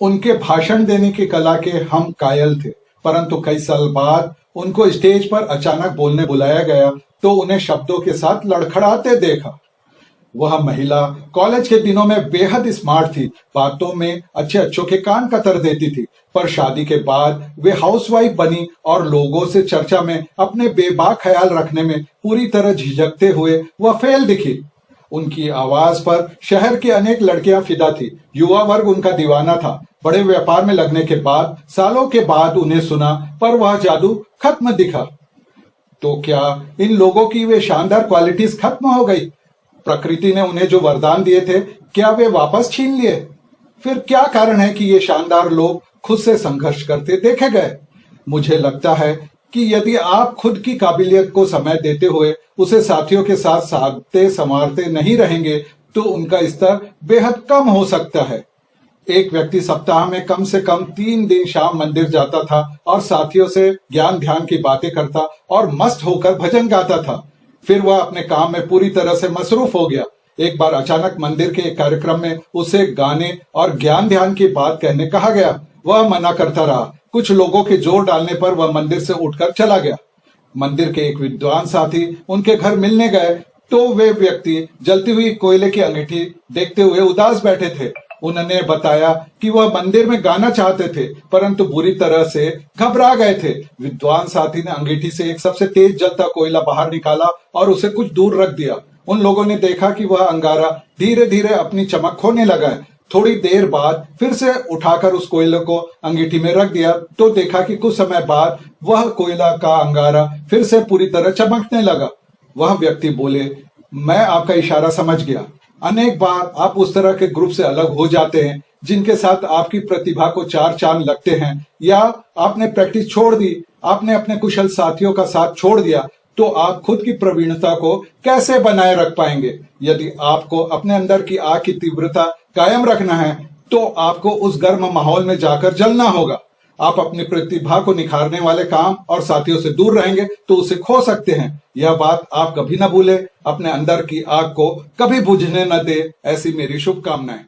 उनके भाषण देने की कला के हम कायल थे, परंतु कई साल बाद उनको स्टेज पर अचानक बोलने बुलाया गया तो उन्हें शब्दों के साथ लड़खड़ाते देखा। वह महिला कॉलेज के दिनों में बेहद स्मार्ट थी, बातों में अच्छे अच्छों के कान कतर देती थी, पर शादी के बाद वे हाउसवाइफ बनी और लोगों से चर्चा में अपने बेबाक ख्याल रखने में पूरी तरह झिझकते हुए वह फेल दिखी। उनकी आवाज पर शहर की अनेक लड़कियां फिदा थी, युवा वर्ग उनका दीवाना था। बड़े व्यापार में लगने के बाद सालों के बाद उन्हें सुना, पर वह जादू खत्म दिखा। तो क्या इन लोगों की वे शानदार क्वालिटीज खत्म हो गई? प्रकृति ने उन्हें जो वरदान दिए थे, क्या वे वापस छीन लिए? फिर क्या कारण है कि ये शानदार लोग खुद से संघर्ष करते देखे गए? मुझे लगता है कि यदि आप खुद की काबिलियत को समय देते हुए उसे साथियों के साथ साधते संवारते नहीं रहेंगे तो उनका स्तर बेहद कम हो सकता है। एक व्यक्ति सप्ताह में कम से कम 3 दिन शाम मंदिर जाता था और साथियों से ज्ञान ध्यान की बातें करता और मस्त होकर भजन गाता था। फिर वह अपने काम में पूरी तरह से मसरूफ हो गया। एक बार अचानक मंदिर के एक कार्यक्रम में उसे गाने और ज्ञान ध्यान की बात कहने कहा गया। वह मना करता रहा। कुछ लोगों के जोर डालने पर वह मंदिर से उठकर चला गया। मंदिर के एक विद्वान साथी उनके घर मिलने गए तो वे व्यक्ति जलती हुई कोयले की अंगीठी देखते हुए उदास बैठे थे। उन्होंने बताया कि वह मंदिर में गाना चाहते थे, परंतु बुरी तरह से घबरा गए थे। विद्वान साथी ने अंगीठी से एक सबसे तेज जलता कोयला बाहर निकाला और उसे कुछ दूर रख दिया। उन लोगों ने देखा कि वह अंगारा धीरे धीरे अपनी चमक खोने लगा है। थोड़ी देर बाद फिर से उठाकर उस कोयले को अंगीठी में रख दिया तो देखा कि कुछ समय बाद वह कोयला का अंगारा फिर से पूरी तरह चमकने लगा। वह व्यक्ति बोले, मैं आपका इशारा समझ गया। अनेक बार आप उस तरह के ग्रुप से अलग हो जाते हैं जिनके साथ आपकी प्रतिभा को 4 चांद लगते हैं, या आपने प्रैक्टिस छोड़ दी, आपने अपने कुशल साथियों का साथ छोड़ दिया, तो आप खुद की प्रवीणता को कैसे बनाए रख पाएंगे? यदि आपको अपने अंदर की आग की तीव्रता कायम रखना है तो आपको उस गर्म माहौल में जाकर जलना होगा। आप अपनी प्रतिभा को निखारने वाले काम और साथियों से दूर रहेंगे तो उसे खो सकते हैं। यह बात आप कभी न भूलें। अपने अंदर की आग को कभी बुझने न दे, ऐसी मेरी शुभकामनाएं।